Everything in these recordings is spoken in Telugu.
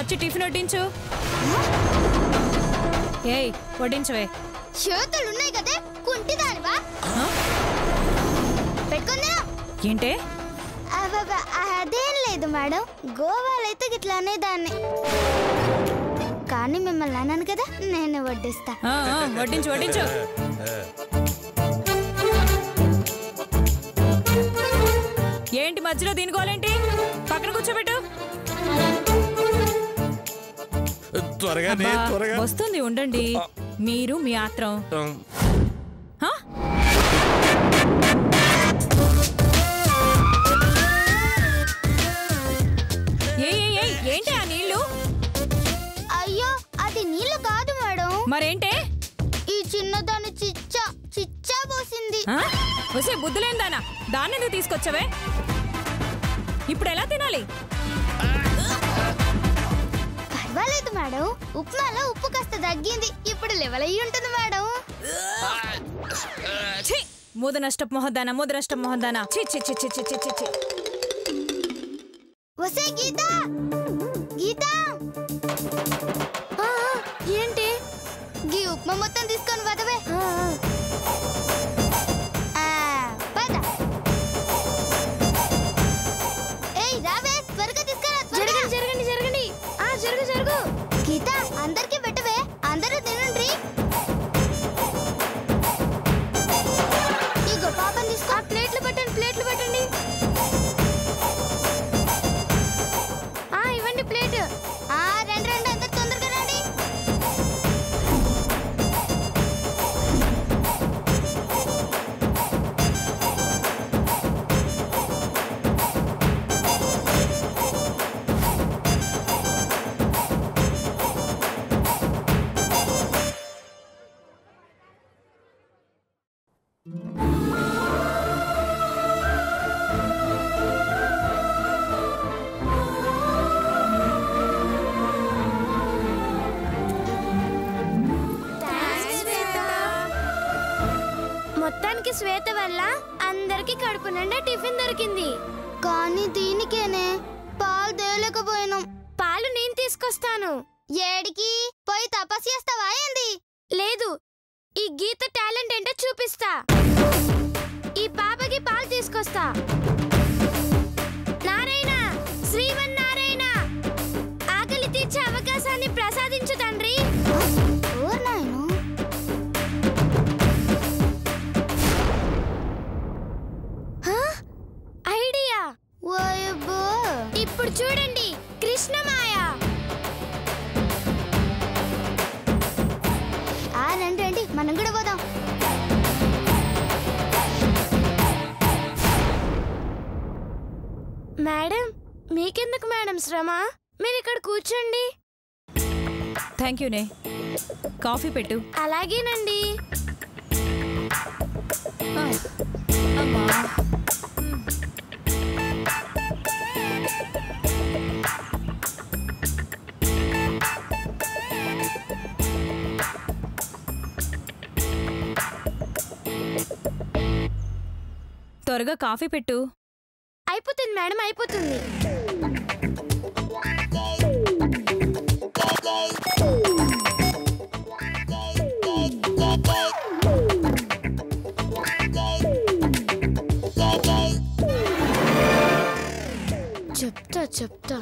వచ్చి టిఫిన్ వడ్డించు. ఏయ్ వడ్డించవే. చేతులు ఉన్నాయి కదే కుంటిదానివా? పెట్టుకుందా ఏంటే? అదేం లేదు మేడం, గోవాలో అయితే గిట్లా అనేదాన్ని, కానీ మిమ్మల్ని అన్నాను కదా, నేను వడ్డిస్తా. వడ్డించు వడ్డించు. ఏంటి మధ్యలో దీనికోలేంటి? పక్కన కూర్చోబెట్టు. వస్తుంది ఉండండి. మీరు మీ ఆత్రం. ఏంటి ఆ నీళ్లు? అయ్యో అది నీళ్లు కాదు మేడం. మరేంటే? ఈ చిన్నదాన్ని చిచ్చా పోసింది. వసే బుద్ధులేందానా, దాన్ని నువ్వు తీసుకొచ్చావే? ఇప్పుడు ఎలా తినాలి? పర్వాలేదు మేడం, ఉప్మాలో ఉప్పు కాస్త తగ్గింది, ఇప్పుడు లెవెల్ అయ్యి ఉంటుంది మేడం. మూద నష్టపు మొహద్దానా, మూద నష్టపు మొహద్దానా. చి చి చి చి చి చి చి. వసే గీత, గీత ఏంటి? గీ ఉప్మా మొత్తం తీసుకొని వదవే. ఏయ్ రావే, త్వరగా తీసుకురా. జరగండి జరగండి జరగండి. జరుగు జరుగు. గీత అందరికి పెట్టవే, అందరూ తినండి. ఇగో పాపం తీసుకో. ప్లేట్లు పెట్టండి, ప్లేట్లు పెట్టండి. ఇవ్వండి ప్లేట్. రండి రండి, అందరు తొందరగా రండి. మొత్తానికి శ్వేత వల్ల అందరికి కడుపు నిండా టిఫిన్ దొరికింది, కానీ దీనికేనే పాలు తేలేకపోయినాం. పాలు నేను తీసుకొస్తాను. ఏడికి పోయి తపస్సు చేస్తావా ఏంది? లేదు, ఈ గీత టాలెంట్ ఏంటో చూపిస్తా. ఈ పాపకి పాలు తీసుకొస్తా. నారాయణ, శ్రీమన్నారాయణ, ఆకలి తీర్చే అవకాశాన్ని ప్రసాదించు తండ్రి. ఐడియా. ఇప్పుడు చూడండి, కృష్ణమాయ. రండి రండి, మనం కూడా పోదాం. మేడం, మీకెందుకు మేడం శ్రమ? మీరు ఇక్కడ కూర్చోండి. థ్యాంక్ యూ నే. కాఫీ పెట్టు. అలాగేనండి. త్వరగా కాఫీ పెట్టు. అయిపోతుంది మేడం, అయిపోతుంది. చెప్తా చెప్తా.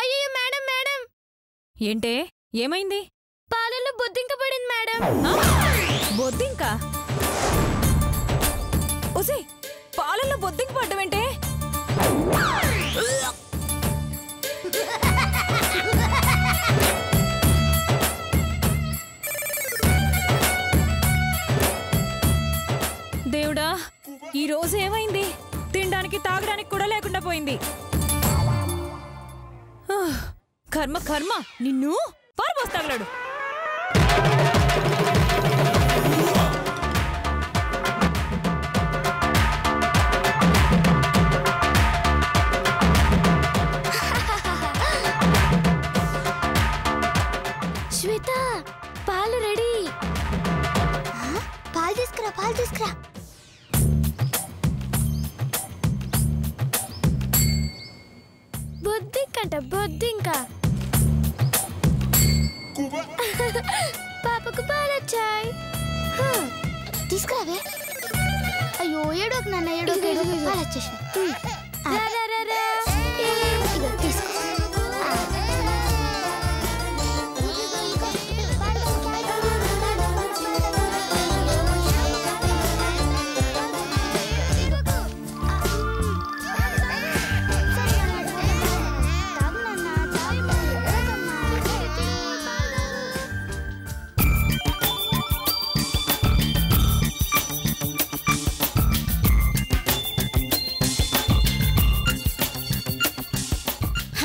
అయ్యో మేడం, మేడం. ఏంటే, ఏమైంది? పాలలో బొద్దింక పడింది మేడం. బొద్దింక? ఒసే, పాలల్లో బొద్దింక పడ్డమేంటే? దేవుడా, ఈ రోజు ఏమైంది? తినడానికి తాగడానికి కూడా లేకుండా పోయింది. కర్మ కర్మ, నిన్ను పారిపోస్తాగలాడు. తీసుకురా పాలు తీసుకురా. బొద్దింకంట బొద్దింక. పాపకు పాలు వచ్చాయి. తీసుకురావే. అయ్యో ఏడోకు నాన్న ఏడోకు ఏడోకు పాలు వచ్చేసి. తీసుకో.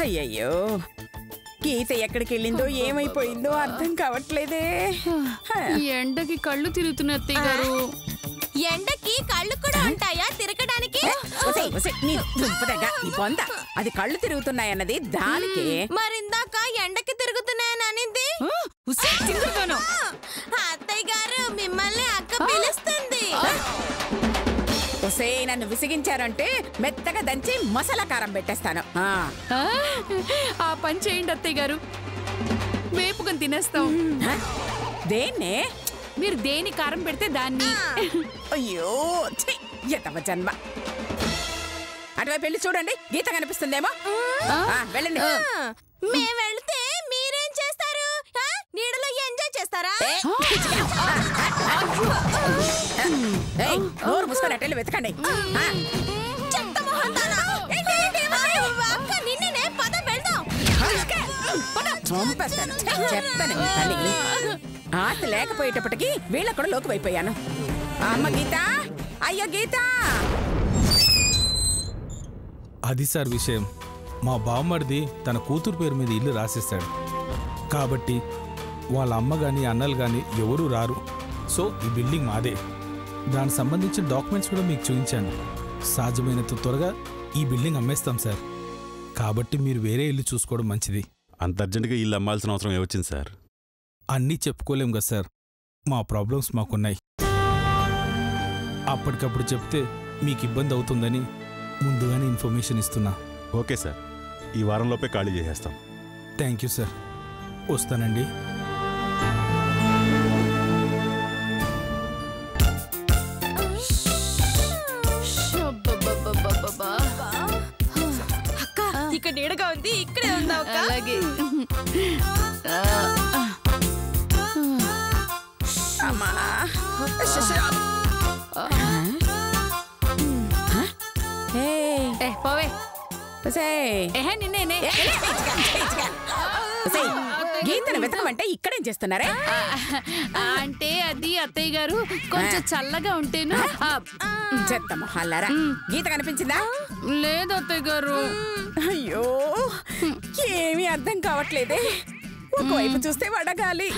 అయ్యయ్యో, గీత ఎక్కడికి వెళ్ళిందో ఏమైపోయిందో అర్థం కావట్లేదే. ఎండకి కళ్ళు తిరుగుతున్నాయి అత్తయ్య గారు. ఎండకి కళ్ళు కూడా ఉంటాయా తిరగడానికి? అది కళ్ళు తిరుగుతున్నాయన్నది దానికి. మరిందాక ఎండకి తిరుగుతున్నాయని అనింది. అత్తయ్య గారు మిమ్మల్ని అక్క పిలుస్తుంది. నన్ను విసిగించారంటే మెత్తగా దంచి మసాలా కారం పెట్టేస్తాను. ఆ పని చేయండి అత్తయ్య గారు, వేపుకొని తినేస్తాం. దేన్నే? మీరు దేని కారం పెడితే దాన్ని. అయ్యో ఎతవ జన్మ. అటువైపు వెళ్ళి చూడండి, గీత కనిపిస్తుందేమో. వెళ్ళండి. మేము వెళ్తే మీరేం చేస్తారు? నీడలో ఎంజాయ్ చేస్తారా? నోరు మూసుకొని అట్టెళ్ళి వెతకండి. చెప్తాను ఆశ లేకపోయేటప్పటికి వీళ్ళ కూడా లోకువైపోయాను. అమ్మ గీత, అయ్యో గీత. అది సార్ విషయం. మా బామ్మడిది తన కూతురు పేరు మీద ఇల్లు రాసిస్తాడు కాబట్టి వాళ్ళ అమ్మ గాని అన్నలు గాని ఎవరూ రారు. సో ఈ బిల్డింగ్ మాదే. దానికి సంబంధించిన డాక్యుమెంట్స్ కూడా మీకు చూపించాను. సాధ్యమైనంత త్వరగా ఈ బిల్డింగ్ అమ్మేస్తాం సార్. కాబట్టి మీరు వేరే ఇల్లు చూసుకోవడం మంచిది. అంత అర్జెంటుగా ఇల్లు అమ్మాల్సిన అవసరం ఏమొచ్చింది సార్? అన్నీ చెప్పుకోలేం కదా సార్, మా ప్రాబ్లమ్స్ మాకున్నాయి. అప్పటికప్పుడు చెప్తే మీకు ఇబ్బంది అవుతుందని ముందుగానే ఇన్ఫర్మేషన్ ఇస్తున్నా. ఓకే సార్, ఈ వారంలోపే ఖాళీ చేసేస్తాం. Thank you sir. వస్తానండి. అక్క ఇక్కడ నీడగా ఉంది, ఇక్కడే ఉందా? అలాగే. అమ్మా పోవే నిన్నే. గీతను వెతకమంటే ఇక్కడేం చేస్తున్నారే? అంటే అది అత్తయ్య గారు కొంచెం చల్లగా ఉంటేను. చెత్త మొహాలారా. గీత కనిపించిందా? లేదు అత్తయ్య గారు. అయ్యో ఏమీ అర్థం కావట్లేదే. ఒకవైపు చూస్తే వడగాలి.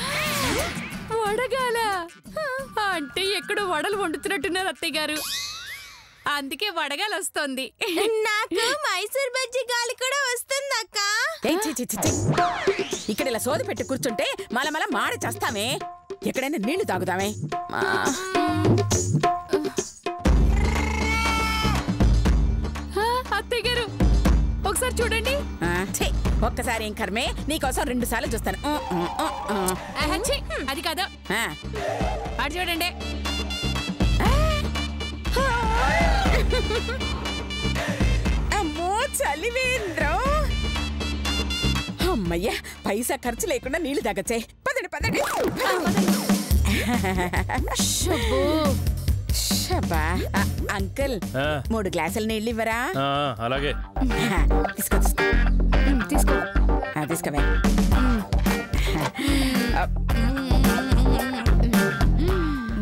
వడగాల అంటే ఎక్కడో వడలు వండుతున్నట్టున్నారు అత్తయ్య గారు, అందుకే వడగాలి వస్తుంది. నాకు మైసూర్ బజ్జీ గాలి కూడా వస్తుంది అక్క. ఇక్కడ ఇలా సోది పెట్టి కూర్చుంటే మలమల మాడి చేస్తామే. ఎక్కడైనా నీళ్లు తాగుదామే. అత్తయ్య గారు ఒకసారి చూడండి. ఒక్కసారి ఏం కర్మే, నీకోసం 2 సార్లు చూస్తాను. అది కాదు, అటు చూడండి. అమ్మో చలివేంద్రం. అమ్మయ్యా, పైసా ఖర్చు లేకుండా నీళ్లు తాగచ్చే. పదండి పదండి. అంకుల్ 3 గ్లాసులు నీళ్ళు ఇవ్వరా? అలాగే. తీసుకో తీసుకో. తీసుకోవే.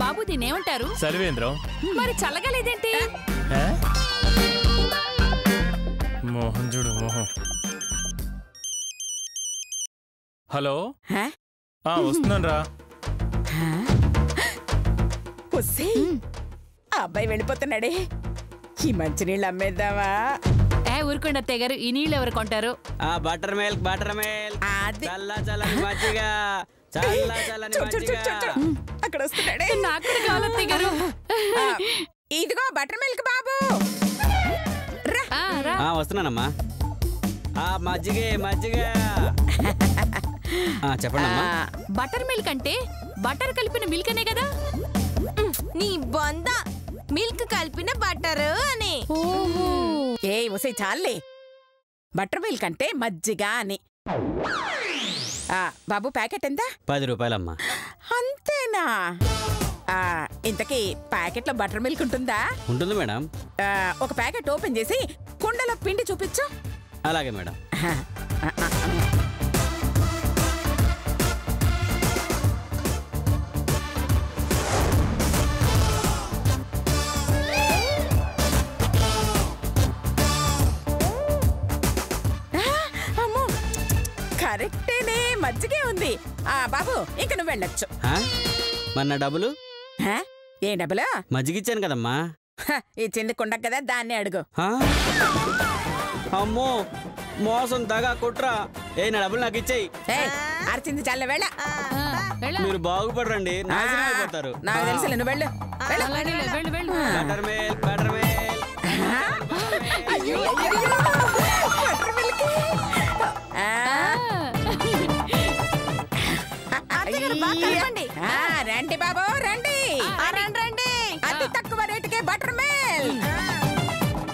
బాబు దీనేమంటారు? చలివేంద్రం. మరి చల్లగా లేదేంటి? మోహన్ చూడు మోహన్. హలో, వస్తున్నాను రా. అబ్బాయి వెళ్ళిపోతున్నాడే. ఈ మంచినీళ్ళు అమ్మేద్దామా? ఊరుకోండి అత్తయ్య గారు, ఈ నీళ్ళు ఎవరు కొంటారు? బటర్ మిల్క్, బటర్ మిల్క్, చల్ల చల్లని మజ్జిగ, చల్ల చల్లని చూడు, చూడు, చూడు, మజ్జిగ. చూడు, చూడు. అక్కడ వస్తున్నాడే నాకు కూడా కావాలి అత్తయ్య గారు. ఇదిగో బటర్ మిల్క్ బాబు రా. వస్తున్నానమ్మా. మజ్జిగే మజ్జిగ. చెప్పండి అమ్మా. బటర్ మిల్క్ అంటే బటర్ కలిపిన మిల్క్ అనే కదా? నీ బొంద మిల్క్ కలిపిన బటర్ అని. ఏ ఒసే చాలే, బటర్ మిల్క్ అంటే మజ్జిగ అని. బాబు ప్యాకెట్ ఎంత? 10 రూపాయలమ్మా. అంతేనా? ఇంతకీ ప్యాకెట్లో బటర్ మిల్క్ ఉంటుందా? ఉంటుంది మేడం. ఒక ప్యాకెట్ ఓపెన్ చేసి కుండలో పిండి చూపించు. అలాగే మేడం. అమ్మో, కరెక్టేనే, మజ్జిగే ఉంది. బాబు ఇంక నువ్వు వెళ్ళొచ్చు. మరి నా డబ్బులు? ఏ డబ్బులు? మజ్జిగిచ్చాను కదమ్మా. ఇచ్చింది కుండ కదా, దాన్ని అడుగు. అమ్మో, మోసం దగా కుట్రా. నా డబ్బులు నాకు ఇచ్చేయి. అరిచింది చల్ల వెళ్ళ. మీరు బాగుపడరండి, నాశనం అయిపోతారు. నాకు తెలుసు, నువ్వు వెళ్ళు. Butter milk, butter milk. అయ్యో, అయ్యో, బటర్ మిల్క్. రండి బాబు రండి. రండి. అతి తక్కువ రేటుకే బటర్ మిల్క్.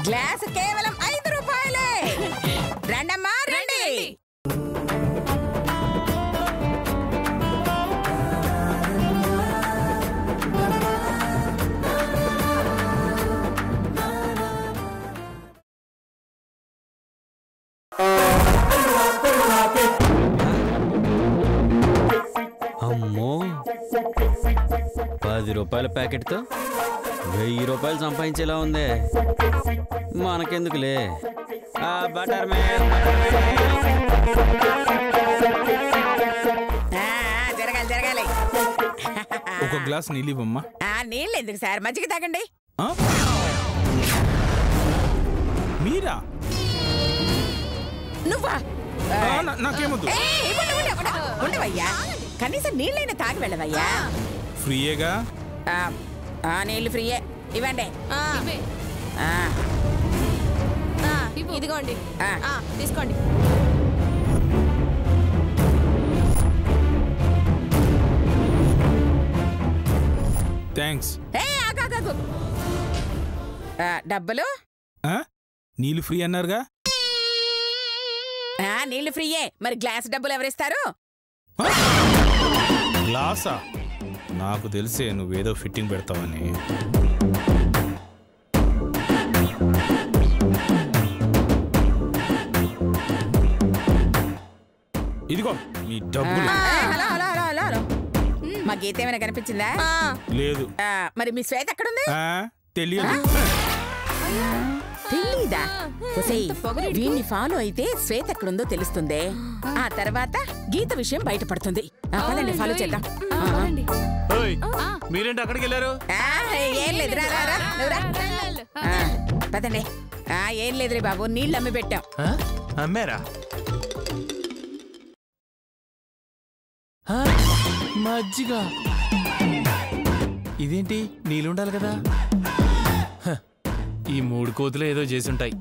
గ్లాస్ కేవలం 5 రూపాయలే. రండమ్మా రండి. అమ్మో, 10 రూపాయల ప్యాకెట్తో 1000 రూపాయలు సంపాదించేలా ఉందే. మనకెందుకులే. బటర్ మిల్క్, జరగాలి జరగాలి. ఒక గ్లాస్ నీళ్ళు ఇవ్వమ్మా. నీళ్ళు ఎందుకు సార్, మజ్జిగ తాగండి. మీరా? నువ్వా? నాకేమొద్దు. ఉండవయ్యా, కనీసం నీళ్ళైనా తాగి వెళ్ళవయ్యా. ఫ్రీయేగా? నీళ్ళు ఫ్రీయే, ఇవ్వండి. ఇదిగోండి, తీసుకోండి. థ్యాంక్స్. డబ్బులు? నీళ్ళు ఫ్రీ అన్నారుగా? నీళ్ళు ఫ్రీయే, మరి గ్లాస్ డబ్బులు ఎవరిస్తారు? గ్లాసా? నాకు తెలిసే నువ్వేదో ఫిట్టింగ్ పెడతావని. ఇదిగో నీ డబ్బులు. Hello hello hello hello hello, మా గీత ఏమైనా కనిపించిందా? లేదు. మరి మీ శ్వేత ఎక్కడుంది? తెలియదు. తెలీదా? వీణ్ణి ఫాలో అయితే శ్వేత ఎక్కడుందో తెలుస్తుంది. ఆ తర్వాత గీత విషయం బయటపడుతుంది. పదండి, ఫాలో చేద్దాం. మీరేంటి అక్కడికి వెళ్ళారు? ఏం లేదు, పదండి. ఏం లేదురే బాబు, నీళ్ళు అమ్మి పెట్టాం. అమ్మారా? మజ్జిగ? ఇదేంటి, నీళ్ళుండాలి కదా. ఈ 3 కోతులు ఏదో చేసుంటాయి.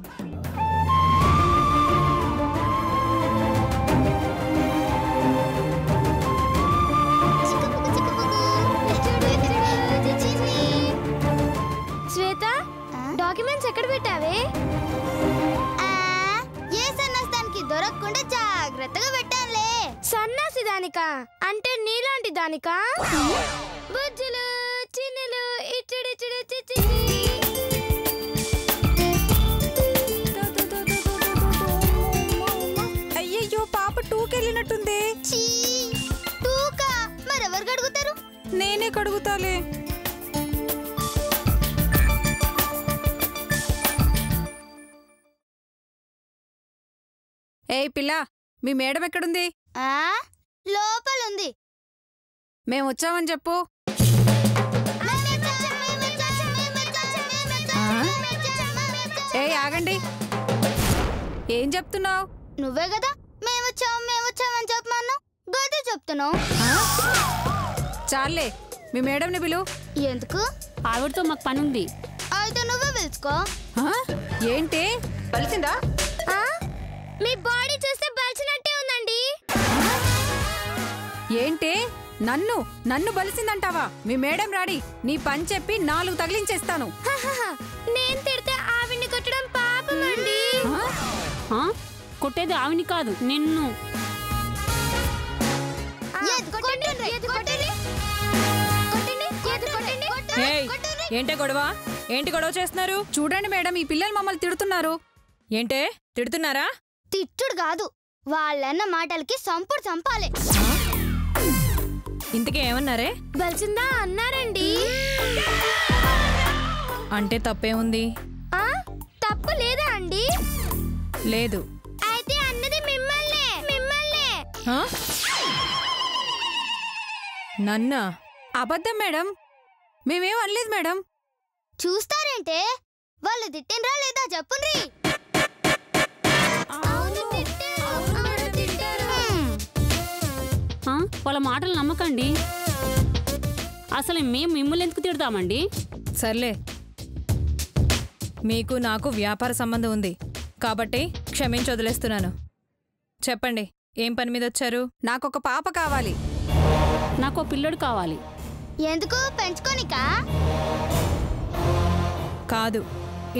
శ్వేత, డాక్యుమెంట్స్ ఎక్కడ పెట్టావే? ఏ సన్నాసానికి దొరకకుండా జాగ్రత్తగా పెట్టానులే. సన్నాసి దానికా? అంటే నీలాంటి దానికా? బుజ్జులు చిన్నులు ఇచ్చుడిచ్చుడు చిచ్చి. అయ్యయ్యో, పాప 2కి వెళ్ళినట్టుంది. మరెవరు కడుగుతారు? నేనే కడుగుతాలే. ఏయ్ పిల్ల, మీ మేడం ఎక్కడుంది? లోపలుంది. మేము వచ్చామని చెప్పు. ఏయ్ ఆగండి, ఏం చెప్తున్నావు? నువ్వే కదా మేమొచ్చామని చెప్పమన్నావు. గదే చెప్తున్నావు. చాలే, మీ మేడంని పిలు. ఎందుకు? ఆవిడతో మాకు పని ఉంది. అయితే నువ్వే పిలుచుకో. ఏంటి కలిసిందా? మీ బాడీ చూస్తే బలిసినట్టే ఉందండి. ఏంటి నన్ను బలిసిందంటావా? మీ మేడం రాడి, నీ పని చెప్పి 4 తగిలించేస్తాను. నేను తిడితే ఆవిడ్ని కొట్టడం పాపం అండి. కొట్టేది ఆవిని కాదు, నిన్ను. ఏంటే గొడవ? ఏంటి గొడవ చేస్తున్నారు? చూడండి మేడం, ఈ పిల్లలు మమ్మల్ని తిడుతున్నారు. ఏంటే తిడుతున్నారా? తిట్టుడు కాదు, వాళ్ళన్న మాటలకి సంపుడు చంపాలి. ఇంతకీ ఏమన్నారే? బలిసిందా అన్నారండి. అంటే తప్పేముంది? తప్పు లేదా అండి? లేదు. అయితే అన్నది మిమ్మల్నే. నన్నా? అబద్ధం మేడం, మేమేం అనలేదు మేడం. చూస్తారేంటే? వాళ్ళు తిట్టినరా లేదా చెప్పుండ్రి. వాళ్ళ మాటలు నమ్మకండి. అసలు మేము మిమ్మల్ని ఎందుకు తిడతామండి? సర్లే, మీకు నాకు వ్యాపార సంబంధం ఉంది కాబట్టి క్షమించి వదిలేస్తున్నాను. చెప్పండి, ఏం పని మీద వచ్చారు? నాకొక పాప కావాలి. నాకు పిల్లడు కావాలి. ఎందుకు? పెంచుకోనికా? కాదు,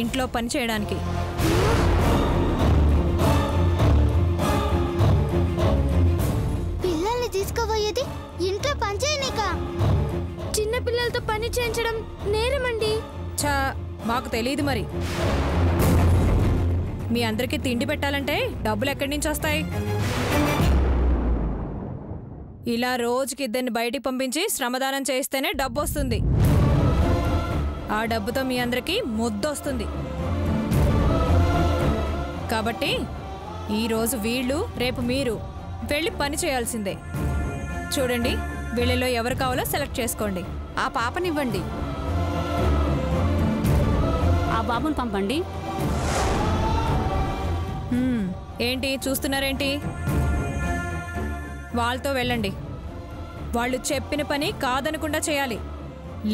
ఇంట్లో పని చేయడానికి. పిల్లల్ని తీసుకుపోయేది ఇంట్లో పని చేయనికా? చిన్న పిల్లలతో పని చేయించడం నేరమండి. చా, మాకు తెలియదు మరి. మీ అందరికీ తిండి పెట్టాలంటే డబ్బులు ఎక్కడి నుంచి వస్తాయి? ఇలా రోజుకి 2 బయటికి పంపించి శ్రమదానం చేస్తేనే డబ్బు వస్తుంది. ఆ డబ్బుతో మీ అందరికీ ముద్దొస్తుంది. కాబట్టి ఈరోజు వీళ్ళు, రేపు మీరు వెళ్ళి పని చేయాల్సిందే. చూడండి, వీళ్ళలో ఎవరు కావాలో సెలెక్ట్ చేసుకోండి. ఆ పాపనివ్వండి. ఆ బాబుని పంపండి. ఏంటి చూస్తున్నారేంటి? వాళ్ళతో వెళ్ళండి. వాళ్ళు చెప్పిన పని కాదనకుండా చేయాలి.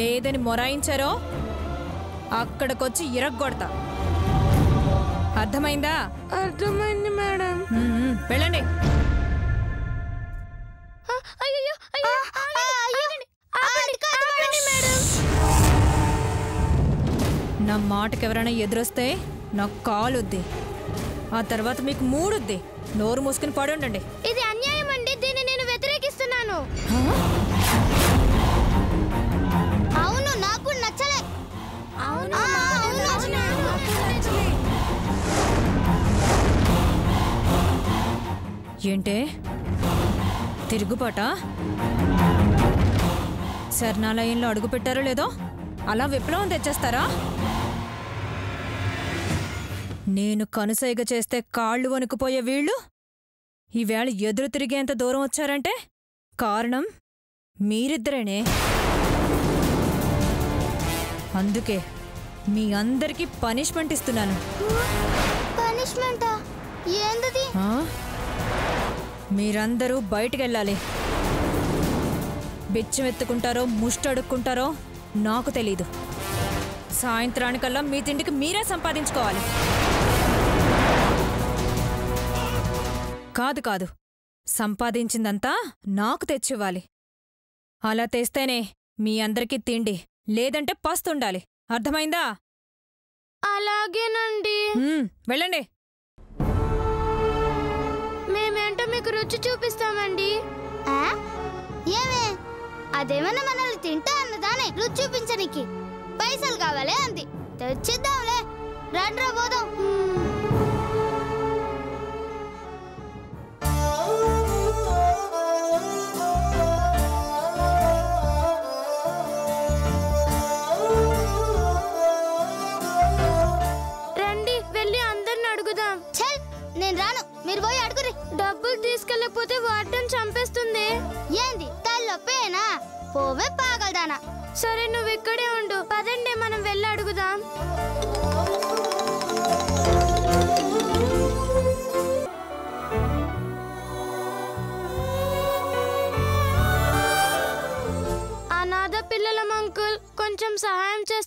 లేదని మొరాయించారో అక్కడికొచ్చి ఇరగ్గొడతా. అర్థమైందా? అర్థమైంది మేడం. వెళ్ళండి. నా మాటకి ఎవరైనా ఎదురొస్తే నాకు కాలుద్ది, ఆ తర్వాత మీకు మూడుద్ది. నోరు మూసుకుని పడి ఉండండి. ఇది అన్యాయం అండి, దీన్ని నేను వ్యతిరేకిస్తున్నాను. అవును, నాకు నచ్చలే. ఏంటే తిరుగుబాట? శరణాలయంలో అడుగు పెట్టారో లేదో అలా విప్లవం తెచ్చేస్తారా? నేను కనుసైగ చేస్తే కాళ్ళు వణుకుపోయే వీళ్ళు ఈవేళ ఎదురు తిరిగేంత దూరం వచ్చారంటే కారణం మీరిద్దరేనే. అందుకే మీ అందరికీ పనిష్మెంట్ ఇస్తున్నాను. పనిష్మెంటా? ఏందది? మీరందరూ బయటికెళ్ళాలి. బిచ్చమెత్తుకుంటారో ముష్టడుక్కుంటారో నాకు తెలీదు. సాయంత్రానికల్లా మీ తిండికి మీరే సంపాదించుకోవాలి. కాదు, సంపాదించిందంతా నాకు తెచ్చివ్వాలి. అలా తెస్తేనే మీ అందరికీ తిండి, లేదంటే పస్తుండాలి. అర్థమైందా? అలాగేనండి. వెళ్ళండి. మేమేంటో మీకు రుచి చూపిస్తామండి. ఏమే, అదేమన్నా మనల్ని తింటా అన్నదానే రుచి చూపించనికి పైసలు కావాలి అంది. తెచ్చిద్దాంలే, రండ్రా పోదాం. రండి, వెళ్ళి అందరిని అడుగుదాం. చల్, నేను రాను, మీరు పోయి అడుగురి. డబ్బులు తీసుకెళ్ళకపోతే వాటిని చంపేస్తుంది. ఏంది తల్లొప్పేనా? పోవే పాగలదానా. సరే, నువ్వు ఇక్కడే ఉండు. పదండి, మనం వెళ్ళి అడుగుదాం.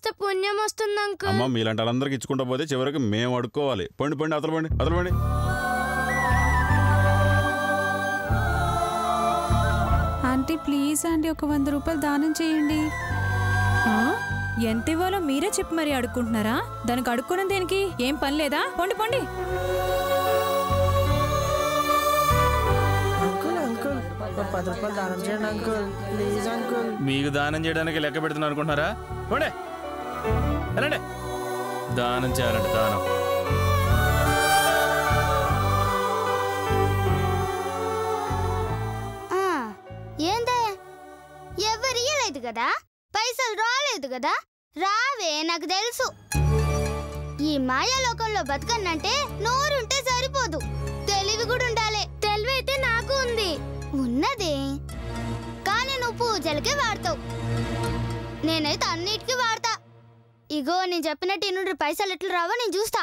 ఇస్తే పుణ్యం వస్తుంది అంకుల్. అమ్మ మీలాంటి వాళ్ళందరికి ఇచ్చుకుంటా పోతే చివరికి మేము అడుక్కోవాలి. పండి అతలు పండి. ఆంటీ ప్లీజ్ ఆంటీ, ఒక 100 రూపాయలు దానం చేయండి. ఎంత ఇవ్వాలో మీరే చెప్పి మరి అడుక్కుంటున్నారా? దానికి అడుక్కున్న దేనికి ఏం పని లేదా? పొండి. మీకు దానం చేయడానికి లెక్క పెడుతున్నా అనుకుంటున్నారా? పోండి, వెళ్ళండి. దానం చేయాలంటే దానం. ఏందే ఎవరు ఇయ్యలేదు కదా, పైసలు రాలేదు కదా? రావే, నాకు తెలుసు. ఈ మాయాలోకంలో బతకన్నంటే నోరుంటే సరిపోదు, తెలివి కూడా ఉండాలి. తెలివి అయితే నాకు ఉంది, ఉన్నదే. కానీ నువ్వు పూజలకే వాడతావు, నేనైతే అన్నిటికీ వాడతా. ఇగో నేను చెప్పినట్టు 200 పైసలు ఎట్లా రావో నేను చూస్తా.